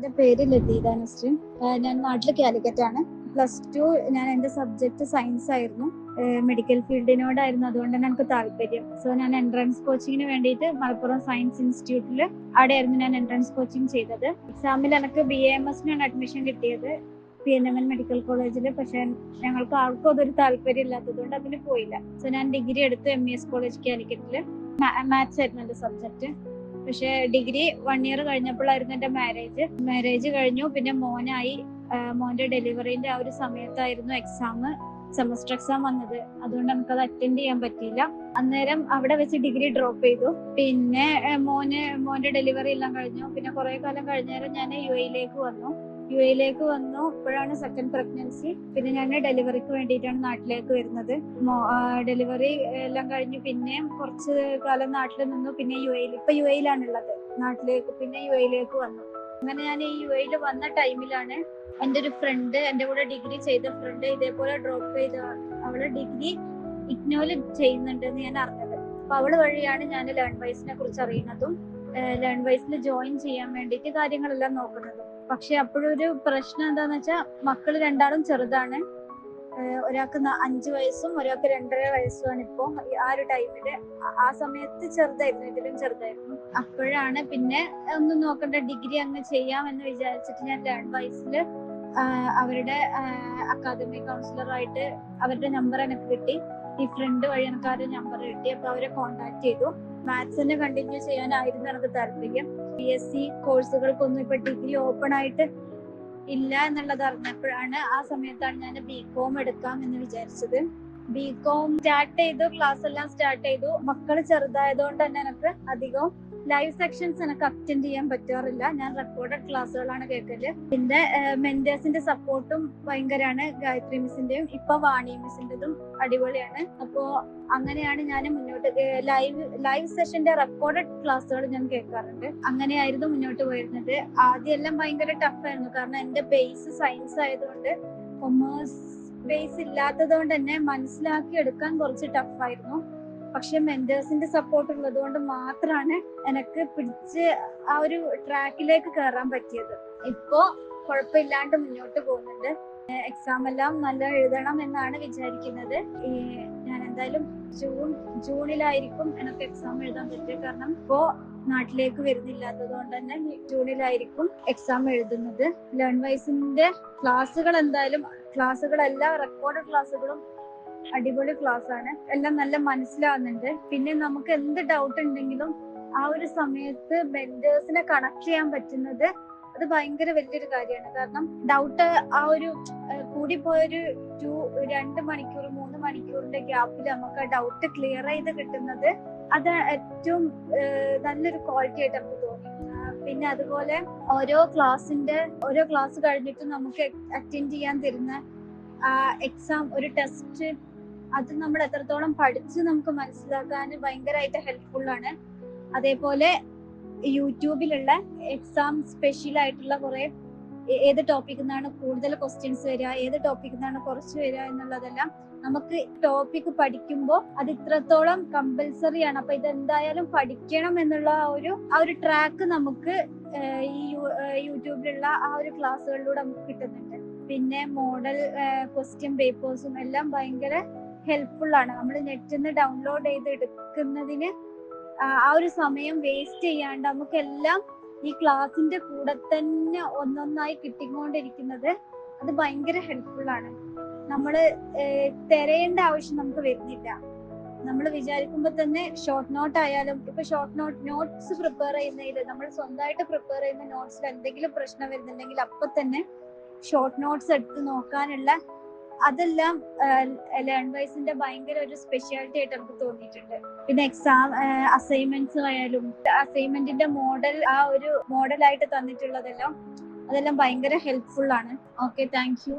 എൻ്റെ പേര് ലതീത നസ്രിൻ. ഞാൻ നാട്ടിൽ കാലിക്കറ്റ് ആണ്. +2 ഞാൻ എൻ്റെ സബ്ജക്ട് സയൻസ് ആയിരുന്നു. മെഡിക്കൽ ഫീൽഡിനോടായിരുന്നു, അതുകൊണ്ട് തന്നെ എനിക്ക് താല്പര്യം. സോ ഞാൻ എൻട്രൻസ് കോച്ചിങ്ങിന് വേണ്ടിയിട്ട് മലപ്പുറം സയൻസ് ഇൻസ്റ്റിറ്റ്യൂട്ടിൽ അവിടെയായിരുന്നു ഞാൻ എൻട്രൻസ് കോച്ചിങ് ചെയ്തത്. എക്സാമിൽ എനിക്ക് BAMS അഡ്മിഷൻ കിട്ടിയത് PNMN മെഡിക്കൽ കോളേജിൽ. പക്ഷെ ഞങ്ങൾക്ക് ആർക്കും അതൊരു താല്പര്യം ഇല്ലാത്തതുകൊണ്ട് അതിന് പോയില്ല. സോ ഞാൻ ഡിഗ്രി എടുത്തു MES കോളേജ് കാലിക്കറ്റിൽ. മാത്സ് ആയിരുന്നു എൻ്റെ സബ്ജക്ട്. പക്ഷെ ഡിഗ്രി 1 ഇയർ കഴിഞ്ഞപ്പോഴായിരുന്നു എൻ്റെ മാരേജ് കഴിഞ്ഞു. പിന്നെ മോനായി. മോന്റെ ഡെലിവറിന്റെ ആ ഒരു സമയത്തായിരുന്നു സെമസ്റ്റർ എക്സാം വന്നത്. അതുകൊണ്ട് നമുക്കത് അറ്റൻഡ് ചെയ്യാൻ പറ്റിയില്ല. അന്നേരം അവിടെ വെച്ച് ഡിഗ്രി ഡ്രോപ്പ് ചെയ്തു. പിന്നെ മോന്റെ ഡെലിവറി എല്ലാം കഴിഞ്ഞു. പിന്നെ കുറെ കാലം കഴിഞ്ഞേരം ഞാൻ യു എയിലേക്ക് വന്നു. ഇപ്പോഴാണ് സെക്കൻഡ് പ്രഗ്നൻസി. പിന്നെ ഞാൻ ഡെലിവറിക്ക് വേണ്ടിയിട്ടാണ് നാട്ടിലേക്ക് വരുന്നത്. ഡെലിവറി എല്ലാം കഴിഞ്ഞു. പിന്നെ കുറച്ച് കാലം നാട്ടിൽ നിന്നു. പിന്നെ ഇപ്പൊ യു എയിലാണുള്ളത്. പിന്നെ യു എയിലേക്ക് വന്നു. അങ്ങനെ ഞാൻ ഈ യു എയിൽ വന്ന ടൈമിലാണ് എൻ്റെ ഒരു ഫ്രണ്ട്, എൻ്റെ കൂടെ ഡിഗ്രി ചെയ്ത ഫ്രണ്ട് ഇതേപോലെ ഡ്രോപ്പ് ചെയ്ത, അവള് ഡിഗ്രി ഇഗ്നോയിൽ ചെയ്യുന്നുണ്ടെന്ന് ഞാൻ അറിഞ്ഞത്. അപ്പൊ അവള് വഴിയാണ് ഞാൻ ലേൺവൈസിനെ കുറിച്ച് അറിയുന്നതും ലേൺവൈസിൽ ജോയിൻ ചെയ്യാൻ വേണ്ടിയിട്ട് കാര്യങ്ങളെല്ലാം നോക്കുന്നതും. പക്ഷെ അപ്പോഴൊരു പ്രശ്നം എന്താന്ന് വെച്ചാൽ മക്കള് രണ്ടാളും ചെറുതാണ്. ഒരാൾക്ക് 5 വയസ്സും ഒരാൾക്ക് 2.5 വയസ്സുമാണ്. ഇപ്പൊ ആ ഒരു ടൈമില് ആ സമയത്ത് ചെറുതായിരുന്നു, ഇതിലും ചെറുതായിരുന്നു. അപ്പോഴാണ് പിന്നെ ഒന്നും നോക്കണ്ട, ഡിഗ്രി അങ്ങ് ചെയ്യാമെന്ന് വിചാരിച്ചിട്ട് ഞാൻ ലേൺവൈസില് അവരുടെ അക്കാദമിക് കൗൺസിലറായിട്ട് അവരുടെ നമ്പർ എനിക്ക് കിട്ടി. ഈ ഫ്രണ്ട് വഴി എനിക്ക് അവരുടെ നമ്പർ കിട്ടി. അപ്പൊ അവരെ കോണ്ടാക്ട് ചെയ്തു. മാത്സ് തന്നെ കണ്ടിന്യൂ ചെയ്യാനായിരുന്നു എനിക്ക് താല്പര്യം. BSc കോഴ്സുകൾക്കൊന്നും ഇപ്പൊ ഡിഗ്രി ഓപ്പൺ ആയിട്ട് ഇല്ല എന്നുള്ളത് അറിഞ്ഞപ്പോഴാണ്, ആ സമയത്താണ് ഞാൻ BCom എടുക്കാം എന്ന് വിചാരിച്ചത്. BCom ക്ലാസ് എല്ലാം സ്റ്റാർട്ട് ചെയ്തു. മക്കള് ചെറുതായതുകൊണ്ട് തന്നെ എനിക്ക് അധികം ലൈവ് സെക്ഷൻസ് എനിക്ക് അറ്റൻഡ് ചെയ്യാൻ പറ്റാറില്ല. ഞാൻ റെക്കോർഡഡ് ക്ലാസ്സുകളാണ് കേൾക്കല്. പിന്നെ മെന്റേഴ്സിന്റെ സപ്പോർട്ടും ഭയങ്കരമാണ്. ഗായത്രി മിസ്സിന്റെയും ഇപ്പൊ വാണി മിസ്സിന്റെതും അടിപൊളിയാണ്. അപ്പോ അങ്ങനെയാണ് ഞാൻ മുന്നോട്ട് ലൈവ് സെഷന്റെ റെക്കോർഡഡ് ക്ലാസ്സുകൾ ഞാൻ കേൾക്കാറുണ്ട്. അങ്ങനെയായിരുന്നു മുന്നോട്ട് പോയിരുന്നത്. ആദ്യം എല്ലാം ഭയങ്കര ടഫായിരുന്നു. കാരണം എന്റെ ബേസ് സയൻസ് ആയതുകൊണ്ട്, കൊമേഴ്സ് ബേസ് ഇല്ലാത്തത് കൊണ്ട് തന്നെ മനസ്സിലാക്കി എടുക്കാൻ കുറച്ച് ടഫായിരുന്നു. പക്ഷെ മെന്റേഴ്സിന്റെ സപ്പോർട്ട് ഉള്ളത് കൊണ്ട് മാത്രമാണ് എനിക്ക് പിടിച്ച് ആ ഒരു ട്രാക്കിലേക്ക് കയറാൻ പറ്റിയത്. ഇപ്പോ കുഴപ്പമില്ലാണ്ട് മുന്നോട്ട് പോകുന്നുണ്ട്. എക്സാം എല്ലാം നല്ല എഴുതണം എന്നാണ് വിചാരിക്കുന്നത്. ഞാൻ എന്തായാലും ജൂണിലായിരിക്കും എനിക്ക് എക്സാം എഴുതാൻ പറ്റുക. കാരണം ഇപ്പോ നാട്ടിലേക്ക് വരുന്നില്ലാത്തത് കൊണ്ട് തന്നെ ജൂണിലായിരിക്കും എക്സാം എഴുതുന്നത്. ലേൺവൈസിന്റെ ക്ലാസ്സുകളെല്ലാം റെക്കോർഡ് ക്ലാസ്സുകളും അടിപൊളി ക്ലാസ് ആണ്. എല്ലാം നല്ല മനസ്സിലാവുന്നുണ്ട്. പിന്നെ നമുക്ക് എന്ത് ഡൗട്ട് ഉണ്ടെങ്കിലും ആ ഒരു സമയത്ത് മെന്റേഴ്സിനെ കണക്ട് ചെയ്യാൻ പറ്റുന്നത് അത് ഭയങ്കര വലിയൊരു കാര്യമാണ്. കാരണം ഡൗട്ട് ആ ഒരു കൂടിപ്പോയൊരു 2 മണിക്കൂർ 3 മണിക്കൂറിന്റെ ഗ്യാപ്പിൽ നമുക്ക് ആ ഡൗട്ട് ക്ലിയർ ചെയ്ത് കിട്ടുന്നത് അത് ഏറ്റവും നല്ലൊരു ക്വാളിറ്റി ആയിട്ട് നമുക്ക് തോന്നി. പിന്നെ അതുപോലെ ഓരോ ക്ലാസ് കഴിഞ്ഞിട്ട് നമുക്ക് അറ്റൻഡ് ചെയ്യാൻ തരുന്ന എക്സാം, ഒരു ടെസ്റ്റ്, അത് നമ്മൾ എത്രത്തോളം പഠിച്ച് നമുക്ക് മനസ്സിലാക്കാൻ ഭയങ്കരമായിട്ട് ഹെൽപ്ഫുൾ ആണ്. അതേപോലെ യൂട്യൂബിലുള്ള എക്സാം സ്പെഷ്യൽ ആയിട്ടുള്ള കുറെ ഏത് ടോപ്പിക്കിൽ നിന്നാണ് കൂടുതൽ ക്വസ്റ്റ്യൻസ് വരിക, ഏത് ടോപ്പിക്കിൽ നിന്നാണ് കുറച്ച് വരിക എന്നുള്ളതെല്ലാം നമുക്ക് ടോപ്പിക് പഠിക്കുമ്പോൾ അത് ഇത്രത്തോളം കമ്പൽസറി ആണ്. അപ്പൊ ഇതെന്തായാലും പഠിക്കണം എന്നുള്ള ആ ഒരു ട്രാക്ക് നമുക്ക് ഈ യൂട്യൂബിലുള്ള ആ ഒരു ക്ലാസ്സുകളിലൂടെ നമുക്ക് കിട്ടുന്നുണ്ട്. പിന്നെ മോഡൽ ക്വസ്റ്റ്യൻ പേപ്പേഴ്സും എല്ലാം ഭയങ്കര ഹെൽപ്ഫുൾ ആണ്. നമ്മൾ നെറ്റിൽ നിന്ന് ഡൗൺലോഡ് ചെയ്ത് എടുക്കുന്നതിന് ആ ഒരു സമയം വേസ്റ്റ് ചെയ്യാണ്ട് നമുക്കെല്ലാം ഈ ക്ലാസിന്റെ കൂടെ തന്നെ ഒന്നൊന്നായി കിട്ടിക്കൊണ്ടിരിക്കുന്നത് അത് ഭയങ്കര ഹെൽപ്ഫുൾ ആണ്. നമ്മള് തിരയേണ്ട ആവശ്യം നമുക്ക് വരുന്നില്ല. നമ്മൾ വിചാരിക്കുമ്പോൾ തന്നെ ഷോർട്ട് നോട്ട് ആയാലും, ഇപ്പൊ ഷോർട്ട് നോട്ട്സ് പ്രിപ്പയർ ചെയ്യുന്നതിൽ നമ്മൾ സ്വന്തമായിട്ട് പ്രിപ്പയർ ചെയ്യുന്ന നോട്ട്സിൽ എന്തെങ്കിലും പ്രശ്നം വരുന്നുണ്ടെങ്കിൽ അപ്പൊ തന്നെ ഷോർട്ട് നോട്ട്സ് എടുത്ത് നോക്കാനുള്ള അതെല്ലാം ലേൺവൈസിന്റെ ഭയങ്കര ഒരു സ്പെഷ്യാലിറ്റി ആയിട്ട് നമുക്ക് തോന്നിയിട്ടുണ്ട്. പിന്നെ എക്സാം അസൈൻമെന്റ്സ് ആയാലും അസൈൻമെന്റിന്റെ മോഡലായിട്ട് തന്നിട്ടുള്ളതെല്ലാം അതെല്ലാം ഭയങ്കര ഹെൽപ്ഫുൾ ആണ്. Okay, thank you.